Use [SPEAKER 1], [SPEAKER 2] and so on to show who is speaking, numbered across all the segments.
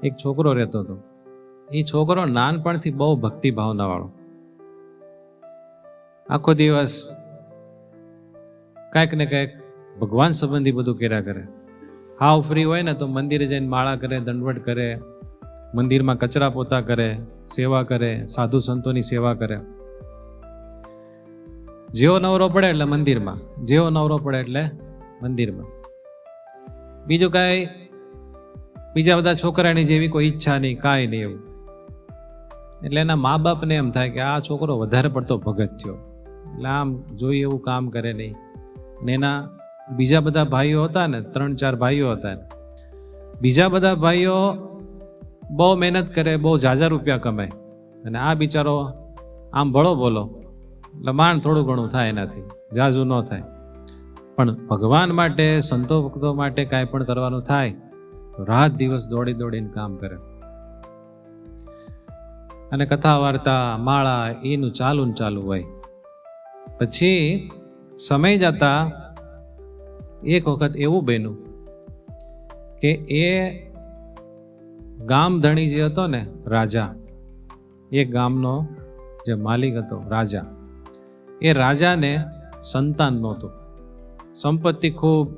[SPEAKER 1] એક છોકરો રહેતો હતો. એ છોકરો નાનપણથી બહુ ભક્તિ ભાવનાવાળો. આખો દિવસ કાંઈક ને કાંઈક ભગવાન સંબંધી બધું કર્યા કરે. હાવ ફ્રી હોય ને તો મંદિરે જઈને માળા કરે, દંડવટ કરે, મંદિરમાં કચરા પોતા કરે, સેવા કરે, સાધુ સંતોની સેવા કરે. જેવો નવરો પડે એટલે મંદિરમાં, જેવો નવરો પડે એટલે મંદિરમાં. બીજું કાંઈ બીજા બધા છોકરાની જેવી કોઈ ઈચ્છા નહીં, કાંઈ નહીં એવું. એટલે એના મા બાપને એમ થાય કે આ છોકરો વધારે પડતો ભગત થયો, એટલે આમ જોઈએ એવું કામ કરે નહીં. ને એના બીજા બધા ભાઈઓ હતા ને, 3-4 ભાઈઓ હતા. બીજા બધા ભાઈઓ બહુ મહેનત કરે, બહુ ઝાઝા રૂપિયા કમાય, અને આ બિચારો આમ ભળો બોલો, એટલે માંડ થોડું ઘણું થાય એનાથી, ઝાઝું ન થાય. પણ ભગવાન માટે, સંતો ભક્તો માટે કાંઈ પણ કરવાનું થાય તો રાત દિવસ દોડી દોડીને કામ કરે. અને કથા વાર્તા, માળા એનું ચાલુ ને ચાલુ હોય. પછી સમય જતા એક વખત એવું બન્યું કે એ ગામ ધણી જે હતો ને, રાજા, એક ગામનો જે માલિક હતો રાજા, એ રાજાને સંતાન નહોતું. સંપત્તિ ખૂબ,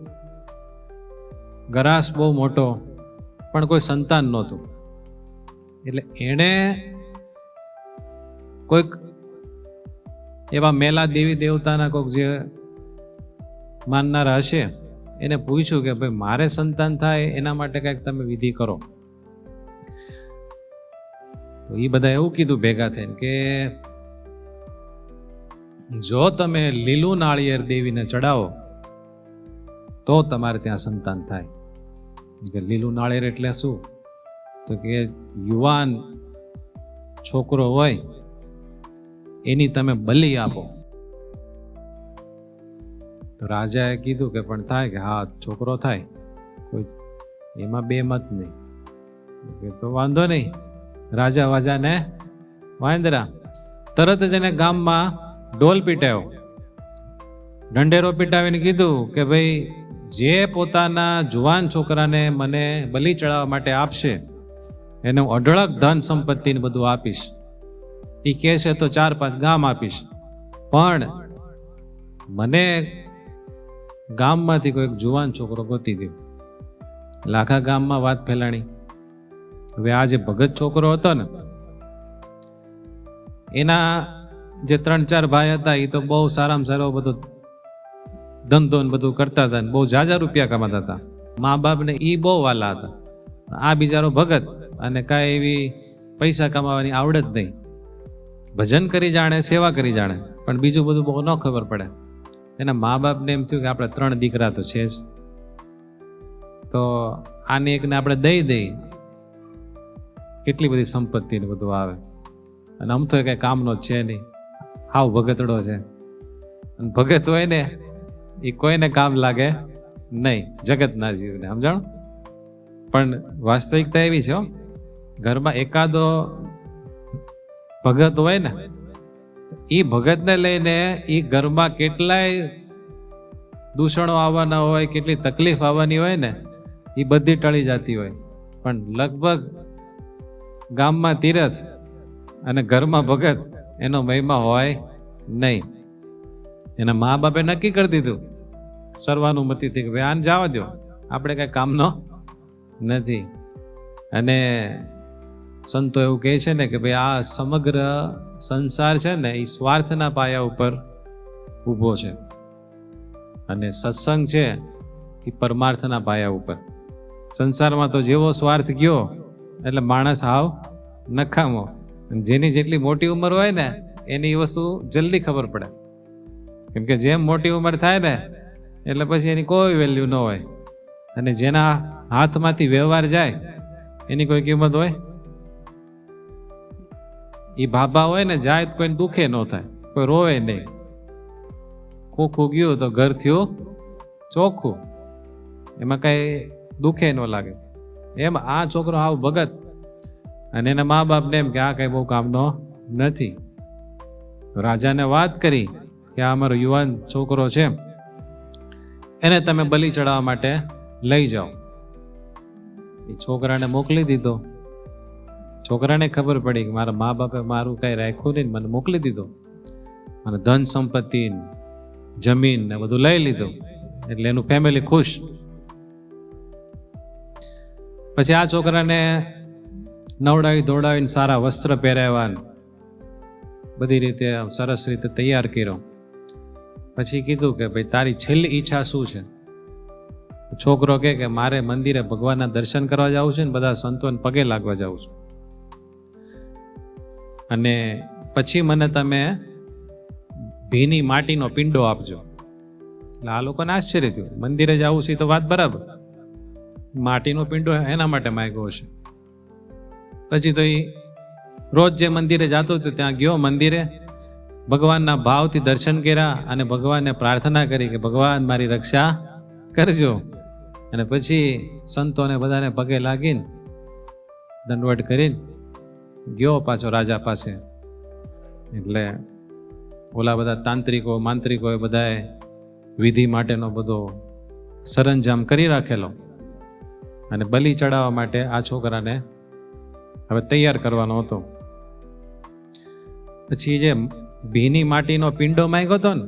[SPEAKER 1] ગરાસ બહુ મોટો, પણ કોઈ સંતાન નહોતું. એટલે એણે કોઈક એવા મેલા દેવી દેવતાના કોઈક જે માનનારા હશે એને પૂછ્યું કે ભાઈ મારે સંતાન થાય એના માટે કંઈક તમે વિધિ કરો. તો એ બધા એવું કીધું ભેગા થઈને કે જો તમે લીલું નાળિયેર દેવીને ચડાવો તો તમારે ત્યાં સંતાન થાય. કે લીલું નાળિયેર એટલે શું? તો કે યુવાન છોકરો હોય એની તમે બલિ આપો. તો રાજાએ કીધું કે પણ થાય કે હા છોકરો થાય, કોઈ એમાં બે મત નહીં. તો વાંધો નહીં, રાજા વાજાને વાંદરા. તરત જ એને ગામમાં ઢોલ પીટાયો, ઢંઢેરો પીટાવીને કીધું કે ભાઈ જે પોતાના જુવાન છોકરાને મને બલિ ચડાવવા માટે આપશે એને હું અઢળક ધન સંપત્તિને બધું આપીશ. એ કહેશે તો 4-5 ગામ આપીશ, પણ મને ગામમાંથી કોઈક જુવાન છોકરો ગોતી દો. એટલે આખા ગામમાં વાત ફેલાણી. હવે આ જે ભગત છોકરો હતો ને, એના જે 3-4 ભાઈ હતા એ તો બહુ સારામાં સારો બધો ધંધો ને બધું કરતા હતા, બહુ ઝાઝા રૂપિયા કમાતા હતા. મા બાપને એ બહુ વાલા હતા. આ બિચારો ભગત, અને કાંઈ એવી પૈસા કમાવાની આવડત નહીં. ભજન કરી જાણે, સેવા કરી જાણે, પણ બીજું બધું બહુ ન ખબર પડે. એના મા બાપને એમ થયું કે આપણે 3 દીકરા તો છે જ, તો આને એકને આપણે દઈ કેટલી બધી સંપત્તિ ને બધું આવે, અને આમ તો કઈ કામનો છે નહીં, હાવ ભગતડો છે. અને ભગત હોય ને એ કોઈને કામ લાગે નહીં, જગતના જીવને, સમજાણો. પણ વાસ્તવિકતા એવી છે, ઘરમાં એકાદો ભગત હોય ને, એ ભગતને લઈને એ ઘરમાં કેટલાય દૂષણો આવવાના હોય, કેટલી તકલીફ આવવાની હોય ને, એ બધી ટળી જતી હોય. પણ લગભગ ગામમાં તીરથ અને ઘરમાં ભગત એનો મહિમા હોય નહીં. એના મા બાપે નક્કી કરી દીધું સર્વાનુમતિથી કે ભાઈ આને જવા દો, આપણે કઈ કામનો નથી. અને સંતો એવું કહે છે ને કે ભાઈ આ સમગ્ર સંસાર છે ને એ સ્વાર્થના પાયા ઉપર ઊભો છે, અને સત્સંગ છે એ પરમાર્થના પાયા ઉપર. સંસારમાં તો જેવો સ્વાર્થ ગયો એટલે માણસ હાવ નકામો. જેની જેટલી મોટી ઉંમર હોય ને એની વસ્તુ જલ્દી ખબર પડે, કેમ કે જેમ મોટી ઉંમર થાય ને એટલે પછી એની કોઈ વેલ્યુ ન હોય, અને જેના હાથમાંથી વ્યવહાર જાય એની કોઈ કિંમત હોય. એ ભાભા હોય ને જાય તો કોઈને દુખે ન થાય, કોઈ રોવે નહીં. ખોખું ગયું તો ઘર થયું ચોખ્ખું, એમાં કઈ દુખે ન લાગે. એમ આ છોકરો હાવ ભગત, અને એના મા બાપને એમ કે આ કઈ બહુ કામનો નથી. રાજાને વાત કરી કે આ અમારો યુવાન છોકરો છે, એને તમે બલિ ચડાવવા માટે લઈ જાઓ. એ છોકરાને મોકલી દીધો. છોકરાને ખબર પડી કે મારા મા બાપે મારું કાંઈ રાખ્યું નહીં, મને મોકલી દીધો, મને ધન સંપત્તિ જમીન ને બધું લઈ લીધું, એટલે એનું ફેમિલી ખુશ. પછી આ છોકરાને નવડાવી ધોડાવીને સારા વસ્ત્ર પહેરાવ્યા, બધી રીતે સરસ રીતે તૈયાર કર્યો. પછી કીધું કે ભાઈ તારી છેલ્લી ઈચ્છા શું છે? છોકરો કે મારે મંદિરે ભગવાનના દર્શન કરવા જવું છે ને બધા સંતોને પગે લાગવા જવું છે, અને પછી મને તમે ભીની માટીનો પિંડો આપજો. એટલે આ લોકોને આશ્ચર્ય થયું, મંદિરે જવું છે તો વાત બરાબર, માટીનો પિંડો એના માટે માંગ્યો હશે. પછી તો એ રોજ જે મંદિરે જતો હતો ત્યાં ગયો, મંદિરે ભગવાનના ભાવથી દર્શન કર્યા અને ભગવાનને પ્રાર્થના કરી કે ભગવાન મારી રક્ષા કરજો. અને પછી સંતોને બધાને પગે લાગીને દંડવટ કરીને ગયો પાછો રાજા પાસે. એટલે ઓલા બધા તાંત્રિકો માંત્રિકોએ બધાએ વિધિ માટેનો બધો સરંજામ કરી રાખેલો, અને બલિ ચડાવવા માટે આ છોકરાને હવે તૈયાર કરવાનો હતો. પછી જે ભીની માટીનો પિંડો માંગ્યો હતો ને,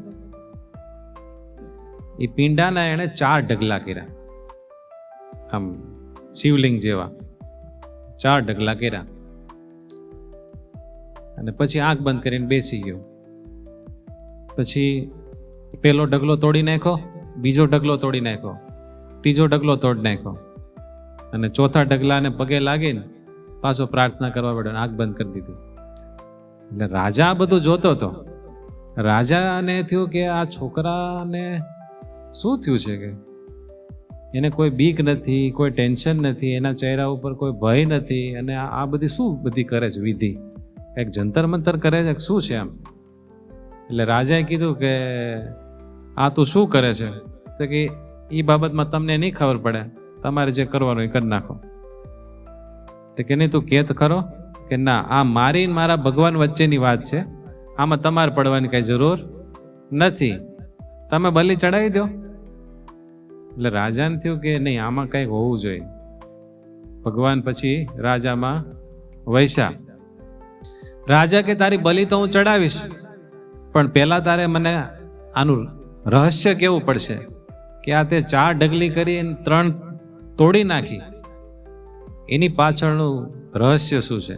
[SPEAKER 1] એ પિંડાના એણે 4 ઢગલા કર્યા, આમ શિવલિંગ જેવા 4 ઢગલા કર્યા. અને પછી આંખ બંધ કરીને બેસી ગયો. પછી પેલો ઢગલો તોડી નાખ્યો, બીજો ઢગલો તોડી નાખ્યો, ત્રીજો ઢગલો તોડી નાખ્યો, અને ચોથા ઢગલાને પગે લાગીને પાછો પ્રાર્થના કરવા પડ્યો, આંખ બંધ કરી દીધી. એટલે રાજા આ બધું જોતો હતો. રાજાને થયું કે આ છોકરાને શું થયું છે, કે એને કોઈ બીક નથી, કોઈ ટેન્શન નથી, એના ચહેરા ઉપર કોઈ ભય નથી, અને આ બધી શું બધી કરે છે વિધિ, એક જંતર મંતર કરે છે શું છે એમ. એટલે રાજાએ કીધું કે આ તું શું કરે છે? તો કે એ બાબતમાં તમને નહીં ખબર પડે, તમારે જે કરવાનું એ કરી નાખો. તો કે નહીં તું કે તો ખરો, કે ના આ મારી મારા ભગવાન વચ્ચેની વાત છે, આમાં તમારે પડવાની કઈ જરૂર નથી, તમે બલિ ચડાવી દો. એટલે રાજાને થયું કે નહીં આમાં કંઈક હોવું જોઈએ. ભગવાન પછી રાજામાં વૈસા. રાજા કે તારી બલિ તો હું ચડાવીશ, પણ પહેલા તારે મને આનું રહસ્ય કેવું પડશે કે આ તે 4 ઢગલી કરી 3 તોડી નાખી, એની પાછળનું રહસ્ય શું છે?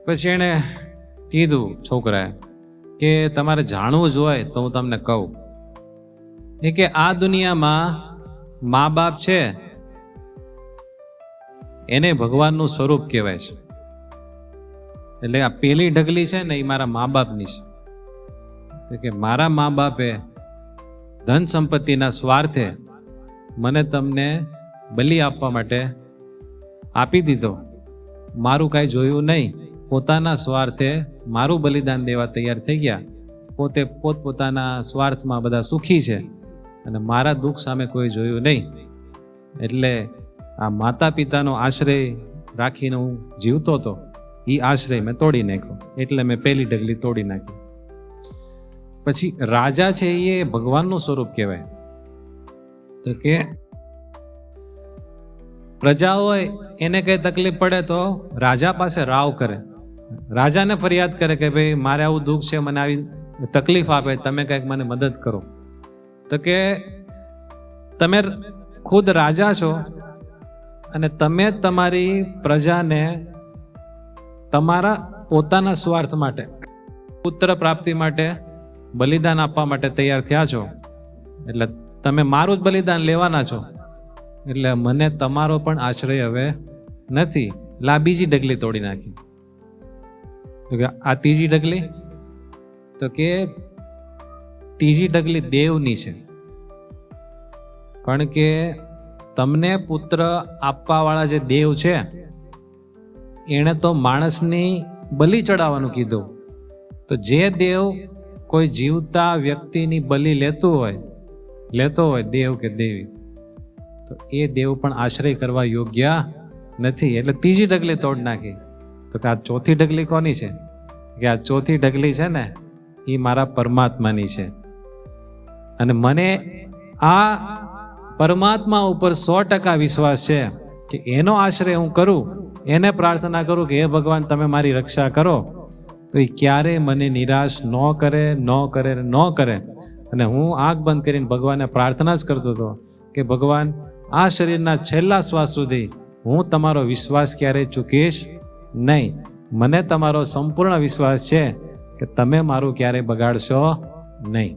[SPEAKER 1] પછી એને કીધું છોકરાએ કે તમારે જાણવું જ હોય તો હું તમને કહું. એ કે આ દુનિયામાં મા બાપ છે એને ભગવાનનું સ્વરૂપ કહેવાય છે. એટલે આ પેલી ઢગલી છે ને એ મારા મા બાપની છે. તો કે મારા મા બાપે ધન સંપત્તિના સ્વાર્થે મને તમને બલિ આપવા માટે આપી દીધો, મારું કાંઈ જોયું નહીં, પોતાના સ્વાર્થે મારું બલિદાન દેવા તૈયાર થઈ ગયા, પોતે પોતપોતાના સ્વાર્થમાં બધા સુખી છે, અને મારા દુઃખ સામે કોઈ જોયું નહીં. એટલે આ માતા પિતાનો આશ્રય રાખીને હું જીવતો હતો, એ આશ્રય મેં તોડી નાખ્યો, એટલે મેં પહેલી ઢગલી તોડી નાખી. પછી રાજા છે એ ભગવાનનું સ્વરૂપ કહેવાય. તો કે પ્રજા હોય એને કઈ તકલીફ પડે તો રાજા પાસે રાવ કરે, રાજાને ફરિયાદ કરે કે ભાઈ મારે આવું દુઃખ છે, મને આવી તકલીફ આપે, તમે કંઈક મને મદદ કરો. તો કે તમે ખુદ રાજા છો અને તમે તમારી પ્રજાને તમારા પોતાના સ્વાર્થ માટે, પુત્ર પ્રાપ્તિ માટે બલિદાન આપવા માટે તૈયાર થયા છો, એટલે તમે મારું જ બલિદાન લેવાના છો, એટલે મને તમારો પણ આશ્રય હવે નથી. એટલે આ બીજી ઢગલી તોડી નાખી. તો કે આ ત્રીજી ઢગલી, તો કે ત્રીજી ઢગલી દેવની છે, કારણ કે તમને પુત્ર આપવા વાળા જે દેવ છે એણે તો માણસની બલિ ચડાવવાનું કીધું. તો જે દેવ કોઈ જીવતા વ્યક્તિની બલિ લેતો હોય દેવ કે દેવી, તો એ દેવ પણ આશ્રય કરવા યોગ્ય નથી. એટલે ત્રીજી ઢગલી તોડ નાખી. તો કે આ ચોથી ઢગલી કોની છે? કે આ ચોથી ઢગલી છે ને એ મારા પરમાત્માની છે, અને મને આ પરમાત્મા ઉપર 100% વિશ્વાસ છે કે એનો આશ્રય હું કરું, એને પ્રાર્થના કરું કે હે ભગવાન તમે મારી રક્ષા કરો, તો એ ક્યારેય મને નિરાશ ન કરે, ન કરે, ન કરે. અને હું આંખ બંધ કરીને ભગવાનને પ્રાર્થના જ કરતો હતો કે ભગવાન આ શરીરના છેલ્લા શ્વાસ સુધી હું તમારો વિશ્વાસ ક્યારેય ચૂકીશ નહીં. મને તમારો સંપૂર્ણ વિશ્વાસ છે કે તમે મારું ક્યારેય બગાડશો નહીં.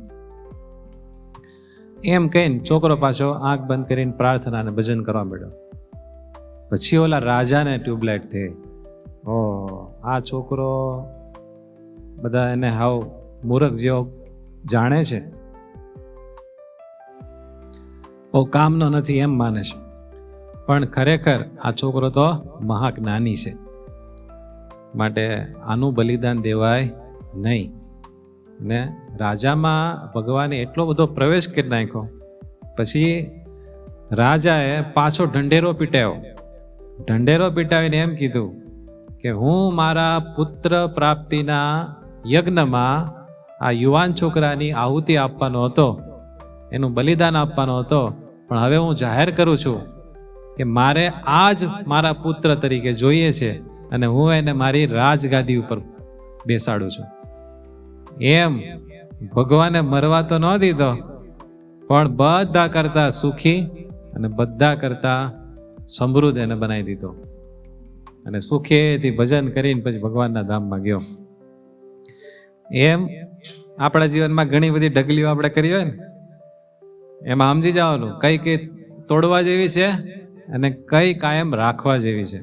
[SPEAKER 1] એમ કહીને છોકરો પાછો આંખ બંધ કરીને પ્રાર્થના અને ભજન કરવા માંડ્યો. પછી ઓલા રાજાને ટ્યુબલાઇટ થઈ. ઓ આ છોકરો બધા એને હાવ મૂર્ખ જેવો જાણે છે, ઓ કામનો નથી એમ માને છે, પણ ખરેખર આ છોકરો તો મહાજ્ઞાની છે, માટે આનું બલિદાન દેવાય નહીં. ને રાજામાં ભગવાને એટલો બધો પ્રવેશ કરી નાખ્યો. પછી રાજાએ પાછો ઢંઢેરો પીટાયો. ઢંઢેરો પીટાવીને એમ કીધું કે હું મારા પુત્ર પ્રાપ્તિના યજ્ઞમાં આ યુવાન છોકરાની આહુતિ આપવાનો હતો, એનું બલિદાન આપવાનો હતો, પણ હવે હું જાહેર કરું છું કે મારે આ જ મારા પુત્ર તરીકે જોઈએ છે અને હું એને મારી રાજગાદી ઉપર બેસાડું છું. એમ ભગવાને મરવા તો ન દીધો, પણ બધા કરતા સુખી અને બધા કરતા સમૃદ્ધ એને બનાવી દીધો. અને સુખેથી ભજન કરીને પછી ભગવાનના ધામમાં ગયો. એમ આપણા જીવનમાં ઘણી બધી ઢગલીઓ આપણે કરી હોય ને, એમાં સમજી જવાનું કઈ કઈ તોડવા જેવી છે અને કઈ કાયમ રાખવા જેવી છે.